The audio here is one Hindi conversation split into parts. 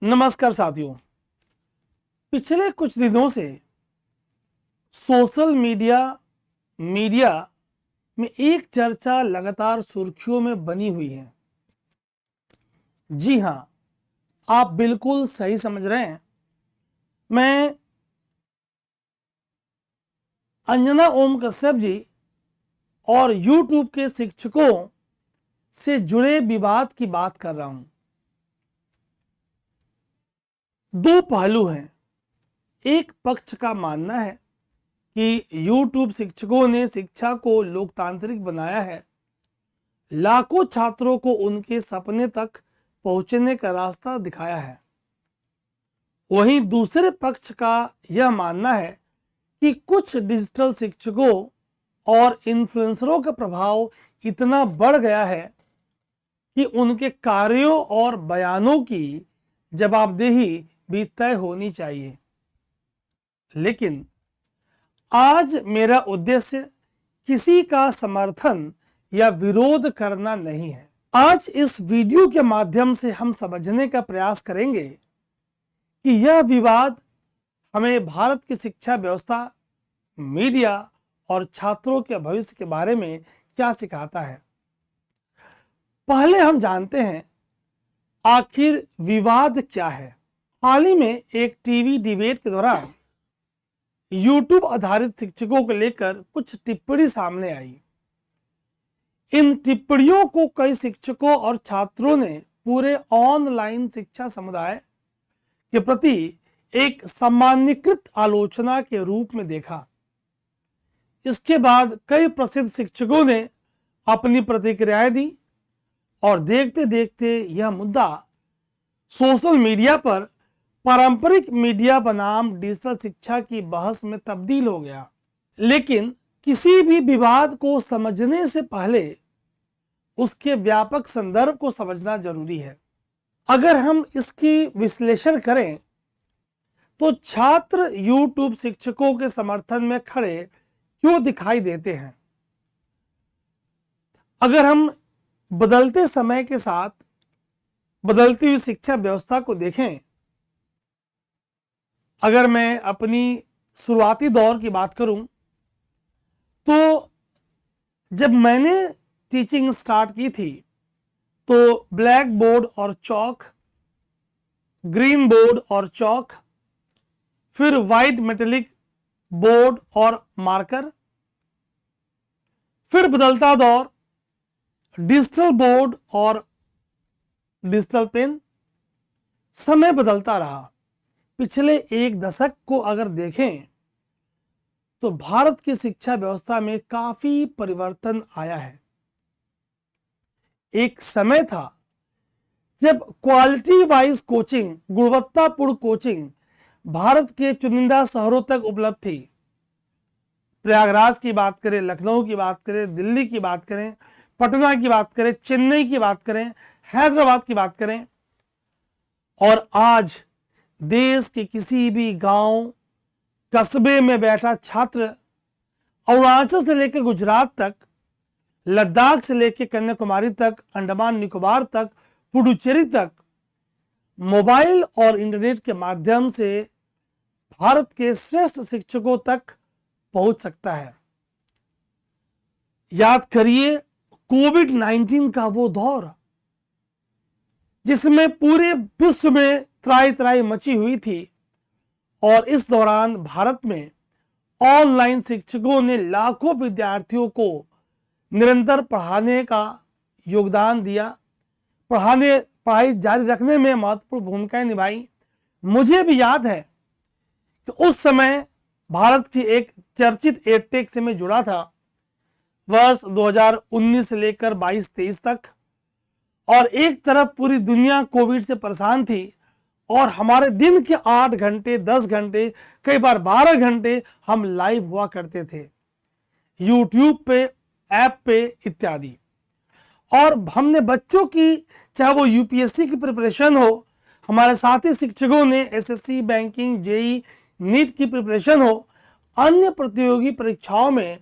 नमस्कार साथियों। पिछले कुछ दिनों से सोशल मीडिया में एक चर्चा लगातार सुर्खियों में बनी हुई है। जी हां, आप बिल्कुल सही समझ रहे हैं। मैं अंजना ओम कश्यप जी और YouTube के शिक्षकों से जुड़े विवाद की बात कर रहा हूं। दो पहलू हैं। एक पक्ष का मानना है कि YouTube शिक्षकों ने शिक्षा को लोकतांत्रिक बनाया है, लाखों छात्रों को उनके सपने तक पहुंचने का रास्ता दिखाया है। वहीं दूसरे पक्ष का यह मानना है कि कुछ डिजिटल शिक्षकों और इन्फ्लुएंसरों का प्रभाव इतना बढ़ गया है कि उनके कार्यों और बयानों की जवाबदेही भी तय होनी चाहिए। लेकिन आज मेरा उद्देश्य किसी का समर्थन या विरोध करना नहीं है। आज इस वीडियो के माध्यम से हम समझने का प्रयास करेंगे कि यह विवाद हमें भारत की शिक्षा व्यवस्था, मीडिया और छात्रों के भविष्य के बारे में क्या सिखाता है। पहले हम जानते हैं आखिर विवाद क्या है। हाल ही में एक टीवी डिबेट के दौरान YouTube आधारित शिक्षकों को लेकर कुछ टिप्पणी सामने आई। इन टिप्पणियों को कई शिक्षकों और छात्रों ने पूरे ऑनलाइन शिक्षा समुदाय के प्रति एक सामान्यीकृत आलोचना के रूप में देखा। इसके बाद कई प्रसिद्ध शिक्षकों ने अपनी प्रतिक्रियाएं दी और देखते देखते यह मुद्दा सोशल मीडिया पर पारंपरिक मीडिया बनाम डिजिटल शिक्षा की बहस में तब्दील हो गया। लेकिन किसी भी विवाद को समझने से पहले उसके व्यापक संदर्भ को समझना जरूरी है। अगर हम इसकी विश्लेषण करें तो छात्र YouTube शिक्षकों के समर्थन में खड़े क्यों दिखाई देते हैं। अगर हम बदलते समय के साथ बदलती हुई शिक्षा व्यवस्था को देखें, अगर मैं अपनी शुरुआती दौर की बात करूं तो जब मैंने टीचिंग स्टार्ट की थी तो ब्लैक बोर्ड और चौक, ग्रीन बोर्ड और चौक, फिर वाइट मेटेलिक बोर्ड और मार्कर, फिर बदलता दौर डिजिटल बोर्ड और डिजिटल पेन। समय बदलता रहा। पिछले एक दशक को अगर देखें तो भारत की शिक्षा व्यवस्था में काफी परिवर्तन आया है। एक समय था जब क्वालिटी वाइज कोचिंग, गुणवत्तापूर्ण कोचिंग भारत के चुनिंदा शहरों तक उपलब्ध थी। प्रयागराज की बात करें, लखनऊ की बात करें, दिल्ली की बात करें, पटना की बात करें, चेन्नई की बात करें, हैदराबाद की बात करें, और आज देश के किसी भी गांव, कस्बे में बैठा छात्र अरुणाचल से लेकर गुजरात तक, लद्दाख से लेकर कन्याकुमारी तक, अंडमान निकोबार तक, पुडुचेरी तक मोबाइल और इंटरनेट के माध्यम से भारत के श्रेष्ठ शिक्षकों तक पहुंच सकता है। याद करिए कोविड-19 का वो दौर जिसमें पूरे विश्व में त्राही त्राही मची हुई थी, और इस दौरान भारत में ऑनलाइन शिक्षकों ने लाखों विद्यार्थियों को निरंतर पढ़ाने का योगदान दिया, पढ़ाई जारी रखने में महत्वपूर्ण भूमिकाएं निभाई। मुझे भी याद है कि उस समय भारत की एक चर्चित एडटेक से मैं जुड़ा था, वर्ष 2019 से लेकर 22-23 तक, और एक तरफ पूरी दुनिया कोविड से परेशान थी और हमारे दिन के 8 घंटे, 10 घंटे, कई बार 12 घंटे हम लाइव हुआ करते थे YouTube पे, ऐप पे इत्यादि। और हमने बच्चों की, चाहे वो यूपीएससी की प्रिपरेशन हो, हमारे साथी शिक्षकों ने एसएससी, बैंकिंग, जेई, नीट की प्रिपरेशन हो, अन्य प्रतियोगी परीक्षाओं में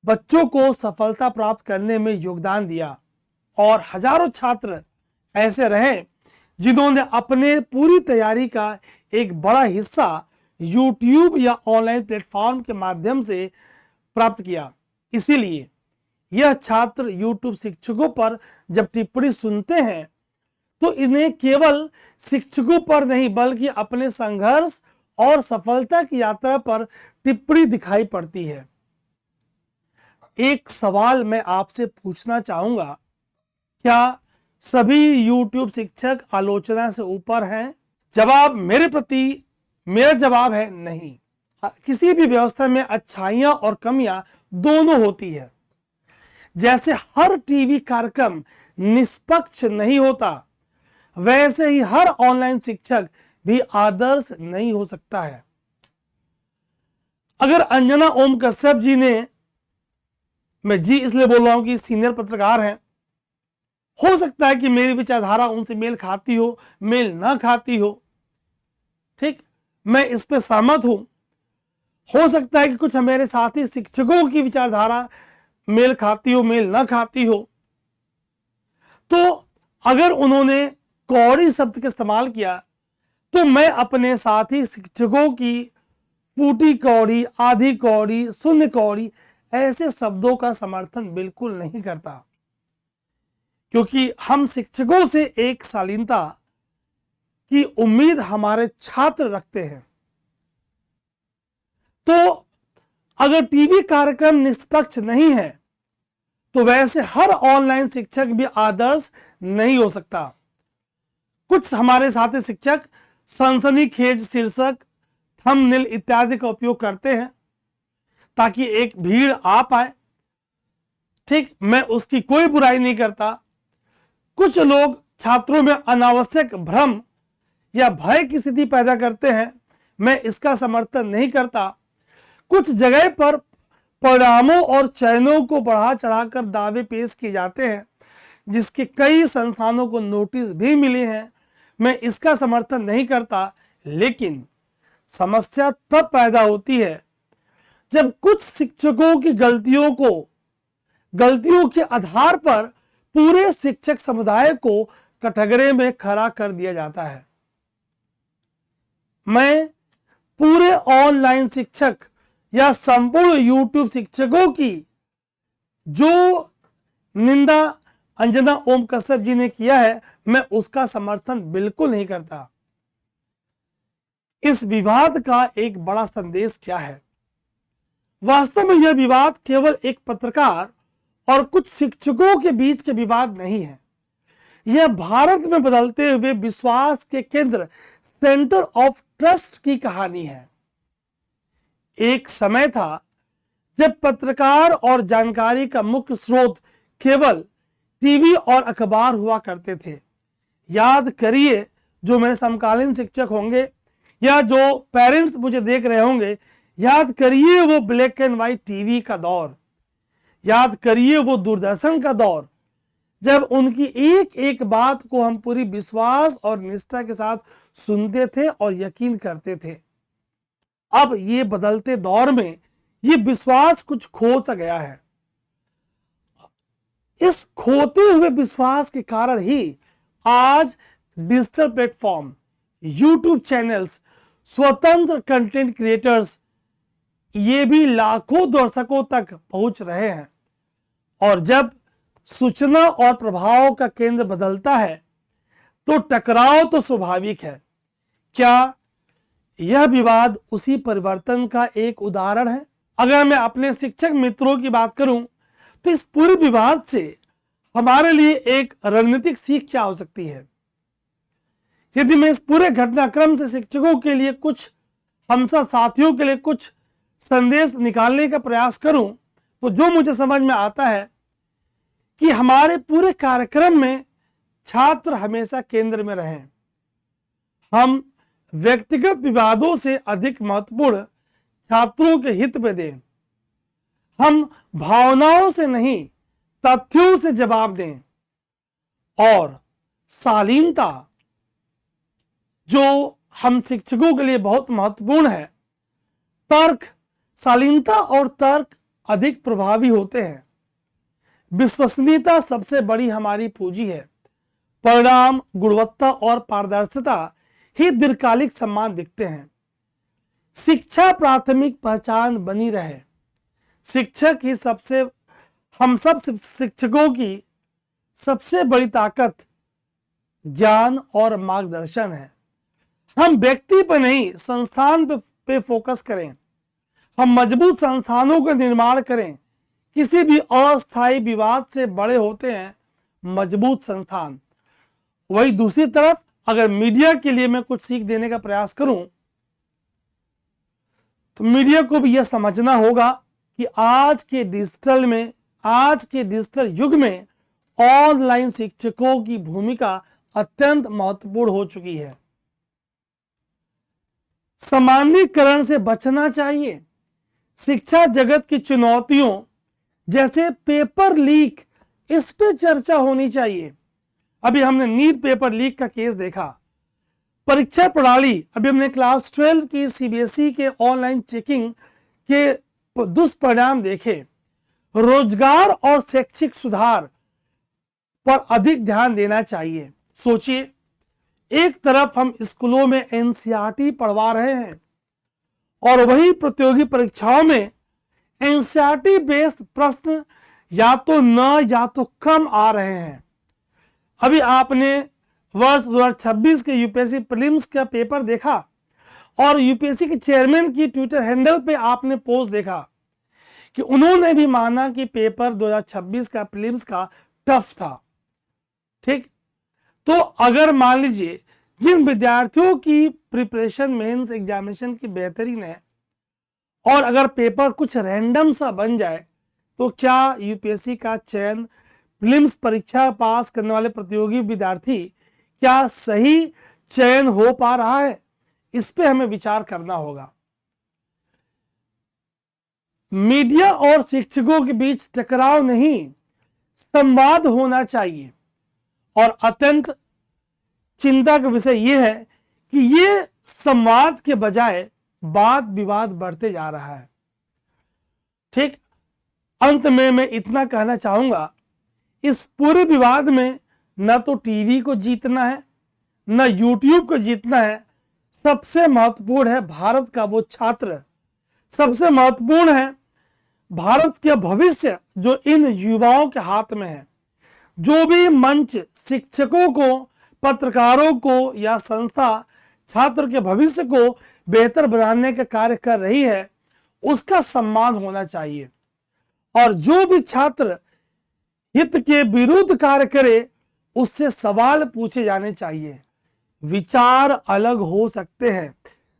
बच्चों को सफलता प्राप्त करने में योगदान दिया। और हजारों छात्र ऐसे रहे जिन्होंने अपने पूरी तैयारी का एक बड़ा हिस्सा YouTube या ऑनलाइन प्लेटफॉर्म के माध्यम से प्राप्त किया। इसीलिए यह छात्र YouTube शिक्षकों पर जब टिप्पणी सुनते हैं तो इन्हें केवल शिक्षकों पर नहीं बल्कि अपने संघर्ष और सफलता की यात्रा पर टिप्पणी दिखाई पड़ती है। एक सवाल मैं आपसे पूछना चाहूंगा, क्या सभी YouTube शिक्षक आलोचना से ऊपर हैं? मेरा जवाब है नहीं। किसी भी व्यवस्था में अच्छाइयां और कमियां दोनों होती है। जैसे हर टीवी कार्यक्रम निष्पक्ष नहीं होता, वैसे ही हर ऑनलाइन शिक्षक भी आदर्श नहीं हो सकता है। अगर अंजना ओम कश्यप जी ने, मैं जी इसलिए बोल रहा हूं कि सीनियर पत्रकार हैं, हो सकता है कि मेरी विचारधारा उनसे मेल खाती हो, मेल ना खाती हो, ठीक, मैं इस पे सहमत हूं। हो सकता है कि कुछ मेरे साथी शिक्षकों की विचारधारा मेल खाती हो, मेल ना खाती हो। तो अगर उन्होंने कौड़ी शब्द का इस्तेमाल किया तो मैं अपने साथी शिक्षकों की फूटी कौड़ी, आधी कौड़ी, शून्य कौड़ी ऐसे शब्दों का समर्थन बिल्कुल नहीं करता, क्योंकि हम शिक्षकों से एक शालीनता की उम्मीद हमारे छात्र रखते हैं। तो अगर टीवी कार्यक्रम निष्पक्ष नहीं है तो वैसे हर ऑनलाइन शिक्षक भी आदर्श नहीं हो सकता। कुछ हमारे साथी शिक्षक सनसनीखेज शीर्षक, थंबनेल इत्यादि का उपयोग करते हैं ताकि एक भीड़ आ पाए, ठीक, मैं उसकी कोई बुराई नहीं करता। कुछ लोग छात्रों में अनावश्यक भ्रम या भय की स्थिति पैदा करते हैं, मैं इसका समर्थन नहीं करता। कुछ जगह पर परिणामों और चयनों को बढ़ा चढ़ाकर दावे पेश किए जाते हैं, जिसके कई संस्थानों को नोटिस भी मिले हैं, मैं इसका समर्थन नहीं करता। लेकिन समस्या तब पैदा होती है जब कुछ शिक्षकों की गलतियों के आधार पर पूरे शिक्षक समुदाय को कटघरे में खड़ा कर दिया जाता है। मैं पूरे ऑनलाइन शिक्षक या संपूर्ण YouTube शिक्षकों की जो निंदा अंजना ओम कश्यप जी ने किया है, मैं उसका समर्थन बिल्कुल नहीं करता। इस विवाद का एक बड़ा संदेश क्या है? वास्तव में यह विवाद केवल एक पत्रकार और कुछ शिक्षकों के बीच के विवाद नहीं है। यह भारत में बदलते हुए विश्वास के केंद्र, सेंटर ऑफ ट्रस्ट की कहानी है। एक समय था जब पत्रकार और जानकारी का मुख्य स्रोत केवल टीवी और अखबार हुआ करते थे। याद करिए, जो मेरे समकालीन शिक्षक होंगे या जो पेरेंट्स मुझे देख रहे होंगे, याद करिए वो ब्लैक एंड व्हाइट टीवी का दौर, याद करिए वो दूरदर्शन का दौर, जब उनकी एक एक बात को हम पूरी विश्वास और निष्ठा के साथ सुनते थे और यकीन करते थे। अब ये बदलते दौर में ये विश्वास कुछ खो सा गया है। इस खोते हुए विश्वास के कारण ही आज डिजिटल प्लेटफॉर्म, YouTube चैनल्स, स्वतंत्र कंटेंट क्रिएटर्स, ये भी लाखों दर्शकों तक पहुंच रहे हैं। और जब सूचना और प्रभाव का केंद्र बदलता है तो टकराव तो स्वाभाविक है। क्या यह विवाद उसी परिवर्तन का एक उदाहरण है? अगर मैं अपने शिक्षक मित्रों की बात करूं तो इस पूरे विवाद से हमारे लिए एक रणनीतिक सीख क्या हो सकती है? यदि मैं इस पूरे घटनाक्रम से शिक्षकों के लिए, कुछ हमसा साथियों के लिए कुछ संदेश निकालने का प्रयास करूं तो जो मुझे समझ में आता है कि हमारे पूरे कार्यक्रम में छात्र हमेशा केंद्र में रहें। हम व्यक्तिगत विवादों से अधिक महत्वपूर्ण छात्रों के हित में दें। हम भावनाओं से नहीं, तथ्यों से जवाब दें। और शालीनता, जो हम शिक्षकों के लिए बहुत महत्वपूर्ण है, तर्क, शालीनता और तर्क अधिक प्रभावी होते हैं। विश्वसनीयता सबसे बड़ी हमारी पूंजी है। परिणाम, गुणवत्ता और पारदर्शिता ही दीर्घकालिक सम्मान दिखते हैं। शिक्षा प्राथमिक पहचान बनी रहे। शिक्षक ही हम सब शिक्षकों की सबसे बड़ी ताकत ज्ञान और मार्गदर्शन है। हम व्यक्ति पर नहीं, संस्थान पे फोकस करें। हम मजबूत संस्थानों का निर्माण करें। किसी भी अस्थायी विवाद से बड़े होते हैं मजबूत संस्थान। वही दूसरी तरफ अगर मीडिया के लिए मैं कुछ सीख देने का प्रयास करूं तो मीडिया को भी यह समझना होगा कि आज के डिजिटल युग में ऑनलाइन शिक्षकों की भूमिका अत्यंत महत्वपूर्ण हो चुकी है। सामान्यीकरण से बचना चाहिए। शिक्षा जगत की चुनौतियों जैसे पेपर लीक, इस पे चर्चा होनी चाहिए। अभी हमने नीट पेपर लीक का केस देखा। परीक्षा प्रणाली, अभी हमने क्लास 12 की सीबीएसई के ऑनलाइन चेकिंग के दुष्परिणाम देखे। रोजगार और शैक्षिक सुधार पर अधिक ध्यान देना चाहिए। सोचिए, एक तरफ हम स्कूलों में एनसीईआरटी पढ़वा रहे हैं और वही प्रतियोगी परीक्षाओं में एनसीईआरटी बेस्ड प्रश्न या तो न या तो कम आ रहे हैं। अभी आपने वर्ष 2026 के यूपीएससी प्रीलिम्स का पेपर देखा और यूपीएससी के चेयरमैन की ट्विटर हैंडल पे आपने पोस्ट देखा कि उन्होंने भी माना कि पेपर 2026 का प्रीलिम्स का टफ था। ठीक, तो अगर मान लीजिए जिन विद्यार्थियों की प्रिपरेशन मेंस एग्जामिनेशन की बेहतरीन है और अगर पेपर कुछ रैंडम सा बन जाए तो क्या यूपीएससी का चयन, प्रीलिम्स परीक्षा पास करने वाले प्रतियोगी विद्यार्थी, क्या सही चयन हो पा रहा है? इस पे हमें विचार करना होगा। मीडिया और शिक्षकों के बीच टकराव नहीं, संवाद होना चाहिए। और अत्यंत चिंता का विषय यह है कि ये संवाद के बजाय वाद विवाद बढ़ते जा रहा है। ठीक, अंत में मैं इतना कहना चाहूंगा, इस पूरे विवाद में न तो टीवी को जीतना है न यूट्यूब को जीतना है। सबसे महत्वपूर्ण है भारत का वो छात्र, सबसे महत्वपूर्ण है भारत के भविष्य जो इन युवाओं के हाथ में है। जो भी मंच शिक्षकों को, पत्रकारों को या संस्था छात्र के भविष्य को बेहतर बनाने का कार्य कर रही है, उसका सम्मान होना चाहिए। और जो भी छात्र हित के विरुद्ध कार्य करे उससे सवाल पूछे जाने चाहिए। विचार अलग हो सकते हैं,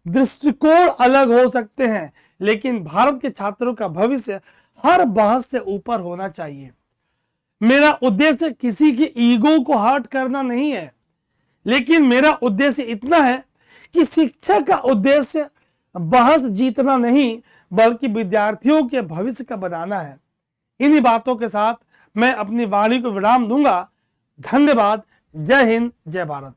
दृष्टिकोण अलग हो सकते हैं, लेकिन भारत के छात्रों का भविष्य हर बहस से ऊपर होना चाहिए। मेरा उद्देश्य किसी की ईगो को हर्ट करना नहीं है, लेकिन मेरा उद्देश्य इतना है कि शिक्षा का उद्देश्य बहस जीतना नहीं बल्कि विद्यार्थियों के भविष्य का बनाना है। इन्हीं बातों के साथ मैं अपनी वाणी को विराम दूंगा। धन्यवाद। जय हिंद, जय भारत।